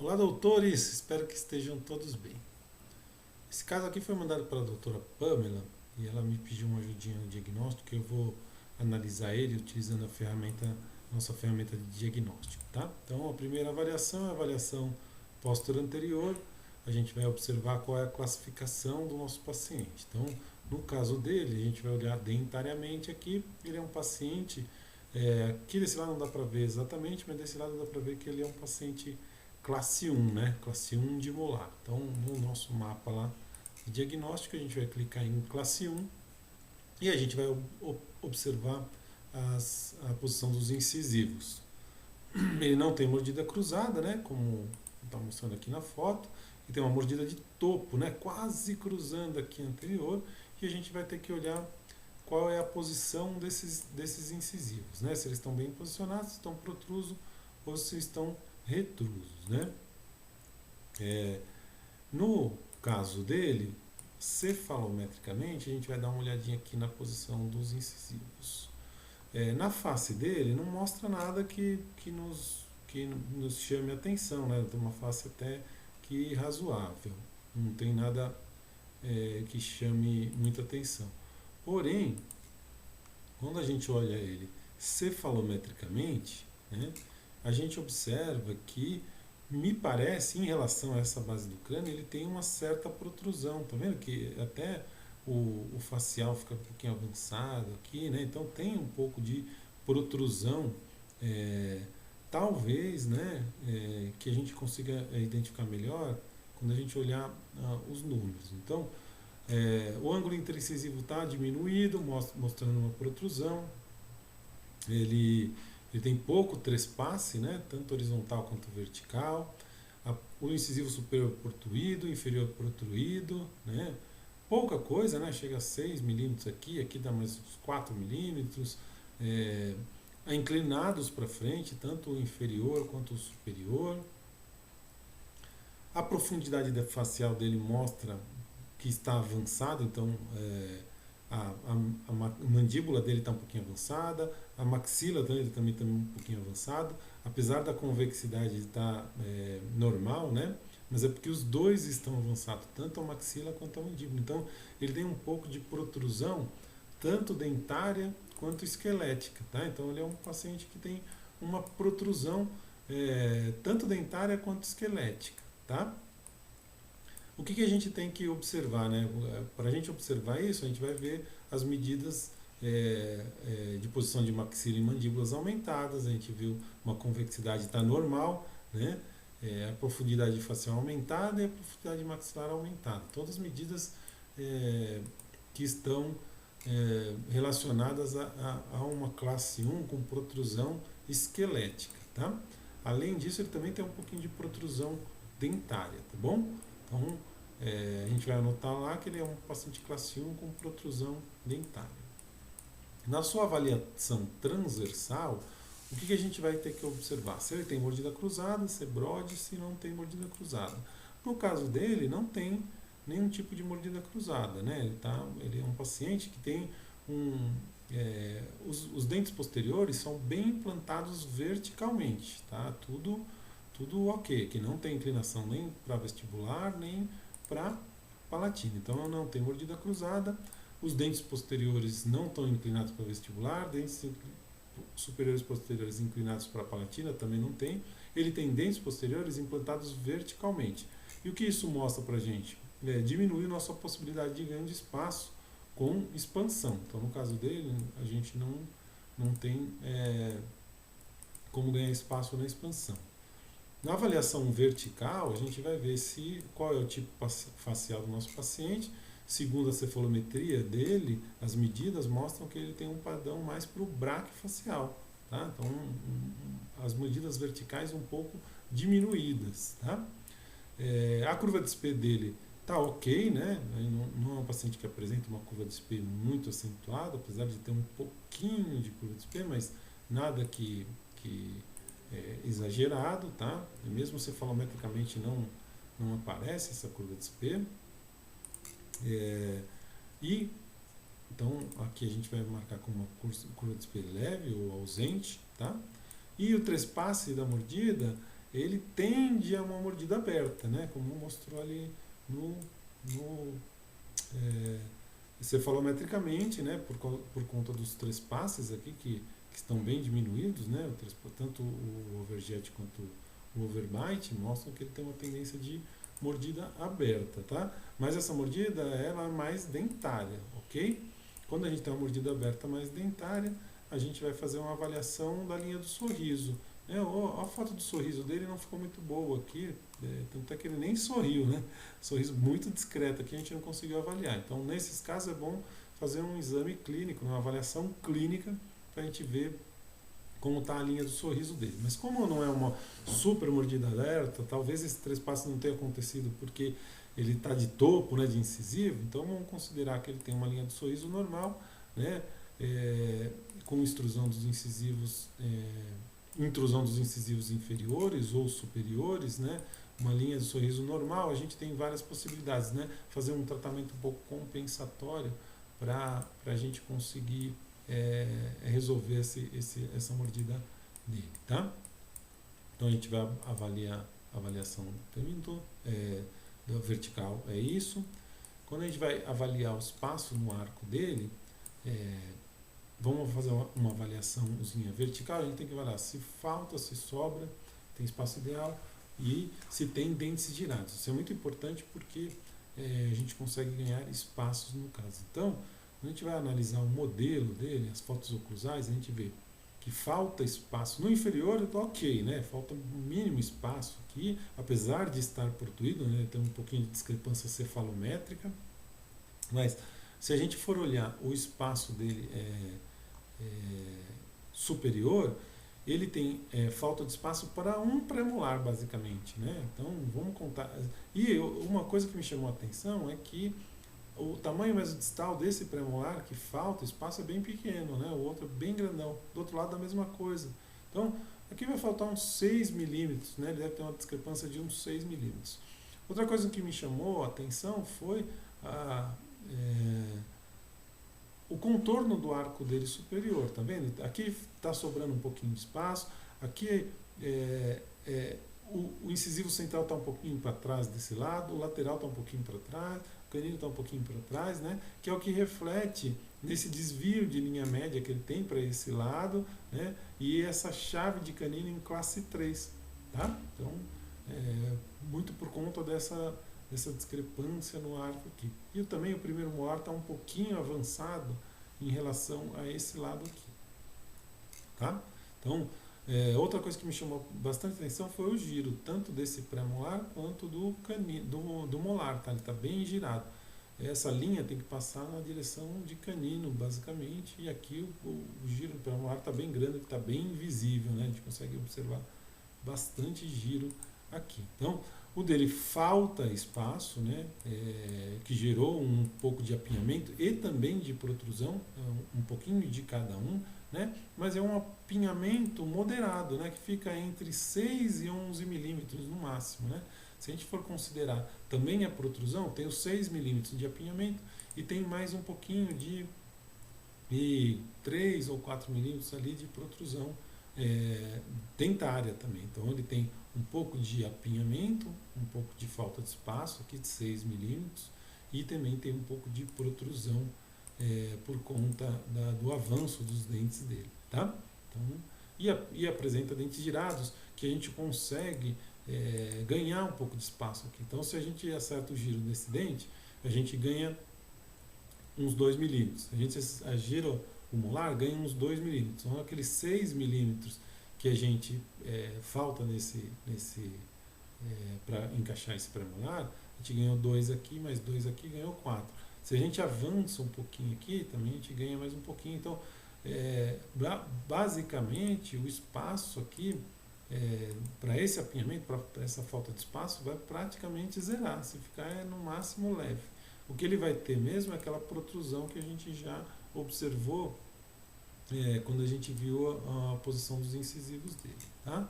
Olá, doutores! Espero que estejam todos bem. Esse caso aqui foi mandado pela doutora Pamela e ela me pediu uma ajudinha no diagnóstico que eu vou analisar ele utilizando nossa ferramenta de diagnóstico, tá? Então, a primeira avaliação é a avaliação postura anterior. A gente vai observar qual é a classificação do nosso paciente. Então, no caso dele, a gente vai olhar dentariamente aqui. Ele é um paciente, aqui desse lado não dá para ver exatamente, mas desse lado dá para ver que ele é um paciente classe 1, né? Classe 1 de molar. Então, no nosso mapa lá de diagnóstico, a gente vai clicar em classe 1 e a gente vai observar a posição dos incisivos. Ele não tem mordida cruzada, né? Como está mostrando aqui na foto, e tem uma mordida de topo, né? Quase cruzando aqui anterior, e a gente vai ter que olhar qual é a posição desses incisivos, né? Se eles estão bem posicionados, se estão protrusos ou se estão retrusos, né? No caso dele, cefalometricamente, a gente vai dar uma olhadinha aqui na posição dos incisivos. Na face dele, não mostra nada que nos chame a atenção, né? Tem uma face até que razoável, não tem nada que chame muita atenção. Porém, quando a gente olha ele cefalometricamente, né, a gente observa que, me parece, em relação a essa base do crânio, ele tem uma certa protrusão. Tá vendo que até o facial fica um pouquinho avançado aqui, né? Então tem um pouco de protrusão, talvez, né, que a gente consiga identificar melhor quando a gente olhar os números. Então, o ângulo interincisivo está diminuído, mostrando uma protrusão. Ele tem pouco trespasse, né, tanto horizontal quanto vertical. O incisivo superior protruído, inferior protruído, né, pouca coisa, né, chega a 6 milímetros aqui dá mais uns 4 milímetros. Inclinados para frente, tanto o inferior quanto o superior. A profundidade facial dele mostra que está avançado, então a mandíbula dele está um pouquinho avançada, a maxila dele também está um pouquinho avançado, apesar da convexidade estar normal, né? Mas é porque os dois estão avançados, tanto a maxila quanto a mandíbula. Então, ele tem um pouco de protrusão, tanto dentária quanto esquelética, tá? Então, ele é um paciente que tem uma protrusão tanto dentária quanto esquelética, tá? O que a gente tem que observar, né? Para a gente observar isso, a gente vai ver as medidas de posição de maxila e mandíbulas aumentadas. A gente viu uma convexidade está normal, né? A profundidade facial aumentada e a profundidade maxilar aumentada. Todas as medidas que estão relacionadas a uma classe 1 com protrusão esquelética, tá? Além disso, ele também tem um pouquinho de protrusão dentária, tá bom? Então, a gente vai anotar lá que ele é um paciente classe 1 com protrusão dentária. Na sua avaliação transversal, o que a gente vai ter que observar? Se ele tem mordida cruzada, se é brode, se não tem mordida cruzada. No caso dele, não tem nenhum tipo de mordida cruzada, né? Ele é um paciente que tem os dentes posteriores são bem implantados verticalmente, tá? Tudo ok, que não tem inclinação nem para vestibular, nem para palatina. Então, não tem mordida cruzada, os dentes posteriores não estão inclinados para vestibular, dentes superiores e posteriores inclinados para palatina também não tem. Ele tem dentes posteriores implantados verticalmente. E o que isso mostra para a gente? Diminui nossa possibilidade de ganho de espaço com expansão. Então, no caso dele, a gente não tem como ganhar espaço na expansão. Na avaliação vertical, a gente vai ver qual é o tipo facial do nosso paciente. Segundo a cefalometria dele, as medidas mostram que ele tem um padrão mais para o braquifacial, tá? Então, as medidas verticais um pouco diminuídas, tá? A curva de SP dele tá ok, né? Não é um paciente que apresenta uma curva de SP muito acentuada, apesar de ter um pouquinho de curva de SP, mas nada que exagerado, tá? E mesmo cefalometricamente não aparece essa curva de SP. Então aqui a gente vai marcar como uma curva de SP leve ou ausente, tá? E o trespasse da mordida ele tende a uma mordida aberta, né? Como mostrou ali no cefalometricamente, né? Por conta dos trespasses aqui que estão bem diminuídos, né? Tanto o overjet quanto o overbite mostram que ele tem uma tendência de mordida aberta, tá? Mas essa mordida ela é mais dentária, ok? Quando a gente tem uma mordida aberta mais dentária, a gente vai fazer uma avaliação da linha do sorriso. A foto do sorriso dele não ficou muito boa aqui, tanto é que ele nem sorriu, né? Sorriso muito discreto aqui, a gente não conseguiu avaliar. Então, nesses casos, é bom fazer um exame clínico, uma avaliação clínica, para a gente ver como está a linha do sorriso dele. Mas como não é uma super mordida aberta, talvez esse trespasse não tenha acontecido porque ele está de topo, né, de incisivo, então vamos considerar que ele tem uma linha do sorriso normal, né, com intrusão dos incisivos inferiores ou superiores, né, uma linha de sorriso normal. A gente tem várias possibilidades, né, fazer um tratamento um pouco compensatório para a gente conseguir resolver essa mordida dele, tá? Então a gente vai avaliar a avaliação da vertical, é isso. Quando a gente vai avaliar o espaço no arco dele, vamos fazer uma avaliaçãozinha vertical. A gente tem que avaliar se falta, se sobra, tem espaço ideal e se tem dentes girados. Isso é muito importante porque a gente consegue ganhar espaços no caso. Então, quando a gente vai analisar o modelo dele, as fotos oclusais, a gente vê que falta espaço. No inferior está ok, né? Falta um mínimo espaço aqui, apesar de estar protuído, né? Tem um pouquinho de discrepância cefalométrica. Mas se a gente for olhar o espaço dele superior, ele tem falta de espaço para um premolar, basicamente, né? Então vamos contar. E uma coisa que me chamou a atenção é que o tamanho mesodistal desse premolar que falta espaço é bem pequeno, né? O outro é bem grandão. Do outro lado a mesma coisa. Então, aqui vai faltar uns 6 milímetros, né? Ele deve ter uma discrepância de uns 6 milímetros. Outra coisa que me chamou a atenção foi o contorno do arco dele superior, tá vendo? Aqui está sobrando um pouquinho de espaço. Aqui o incisivo central está um pouquinho para trás desse lado, o lateral está um pouquinho para trás, o canino está um pouquinho para trás, né? Que é o que reflete nesse desvio de linha média que ele tem para esse lado, né? E essa chave de canino em classe 3, tá? Então, muito por conta dessa discrepância no arco aqui. E também o primeiro molar está um pouquinho avançado em relação a esse lado aqui, tá? Então, outra coisa que me chamou bastante atenção foi o giro, tanto desse pré-molar quanto do molar, tá? Ele está bem girado. Essa linha tem que passar na direção de canino, basicamente, e aqui o giro do pré-molar está bem grande, está bem visível, né? A gente consegue observar bastante giro aqui. Então, o dele falta espaço, né? Que gerou um pouco de apinhamento e também de protrusão, um pouquinho de cada um, né? Mas é um apinhamento moderado, né? Que fica entre 6 e 11 milímetros no máximo, né? Se a gente for considerar também a protrusão, tem os 6 milímetros de apinhamento e tem mais um pouquinho de 3 ou 4 milímetros ali de protrusão dentária também. Então ele tem um pouco de apinhamento, um pouco de falta de espaço aqui de 6 milímetros e também tem um pouco de protrusão por conta do avanço dos dentes dele, tá? Então, e apresenta dentes girados que a gente consegue ganhar um pouco de espaço aqui. Então, se a gente acerta o giro desse dente, a gente ganha uns 2 milímetros. A gente gira o molar, ganha uns 2 milímetros. Então, aqueles 6 milímetros que a gente falta para encaixar esse premolar, a gente ganhou 2 aqui, mais 2 aqui, ganhou 4. Se a gente avança um pouquinho aqui, também a gente ganha mais um pouquinho. Então, basicamente, o espaço aqui, para esse apinhamento, para essa falta de espaço, vai praticamente zerar, se ficar no máximo leve. O que ele vai ter mesmo é aquela protrusão que a gente já observou quando a gente viu a posição dos incisivos dele, tá?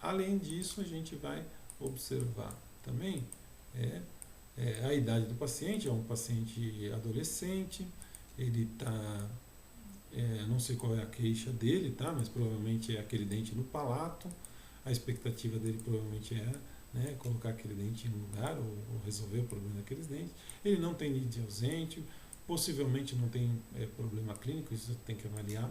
Além disso, a gente vai observar também a idade do paciente. É um paciente adolescente, ele está não sei qual é a queixa dele, tá? Mas provavelmente é aquele dente no palato. A expectativa dele provavelmente é, né, colocar aquele dente no lugar ou resolver o problema daqueles dentes. Ele não tem dente ausente, possivelmente não tem problema clínico, isso tem que avaliar,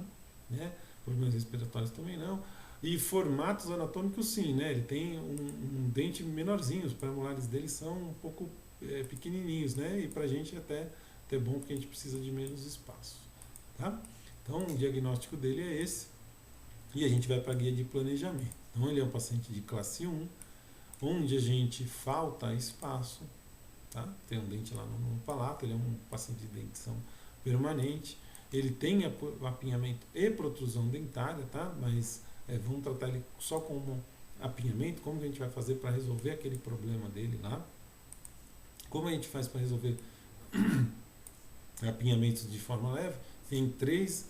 né? Problemas respiratórios também não. E formatos anatômicos sim, né? Ele tem um dente menorzinho, os premolares dele são um pouco pequenininhos, né? E pra gente até bom porque a gente precisa de menos espaço, tá? Então o diagnóstico dele é esse e a gente vai para a guia de planejamento. Então ele é um paciente de classe 1, onde a gente falta espaço, tá? Tem um dente lá no palato, ele é um paciente de dentição permanente, ele tem apinhamento e protrusão dentária, tá? Mas vamos tratar ele só como apinhamento, como que a gente vai fazer para resolver aquele problema dele lá, como a gente faz para resolver apinhamentos de forma leve, tem três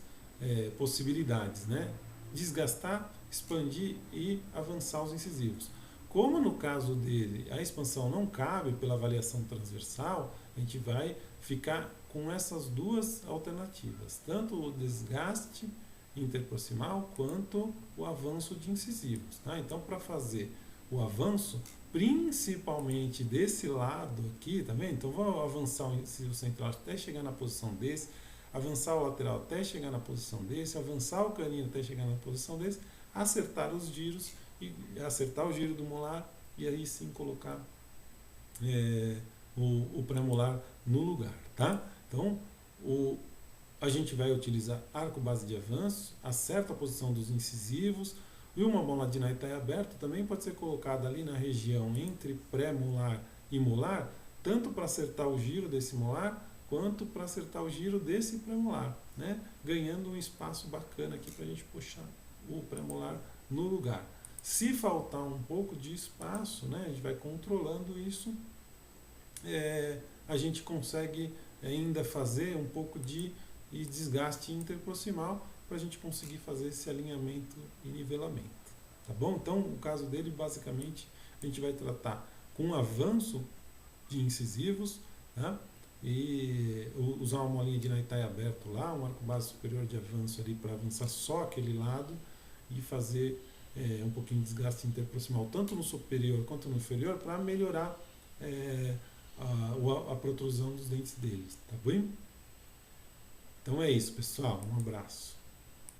possibilidades, né? Desgastar, expandir e avançar os incisivos. Como no caso dele a expansão não cabe pela avaliação transversal, a gente vai ficar com essas duas alternativas, tanto o desgaste interproximal quanto o avanço de incisivos. Tá? Então, para fazer o avanço, principalmente desse lado aqui, tá vendo? Então, vou avançar o incisivo central até chegar na posição desse, avançar o lateral até chegar na posição desse, avançar o canino até chegar na posição desse, acertar os giros, e acertar o giro do molar e aí sim colocar o premolar no lugar, tá? Então, a gente vai utilizar arco base de avanço, acerta a posição dos incisivos, e uma mola de Naittai aberta também pode ser colocada ali na região entre pré-molar e molar, tanto para acertar o giro desse molar, quanto para acertar o giro desse premolar, né? Ganhando um espaço bacana aqui para a gente puxar o premolar no lugar. Se faltar um pouco de espaço, né, a gente vai controlando isso, a gente consegue ainda fazer um pouco de desgaste interproximal para a gente conseguir fazer esse alinhamento e nivelamento. Tá bom? Então, o caso dele, basicamente, a gente vai tratar com avanço de incisivos, tá? E usar uma molinha de Naittai aberto lá, um arco base superior de avanço ali para avançar só aquele lado e fazer um pouquinho de desgaste interproximal, tanto no superior quanto no inferior, para melhorar a protrusão dos dentes deles, tá bem? Então é isso, pessoal. Um abraço.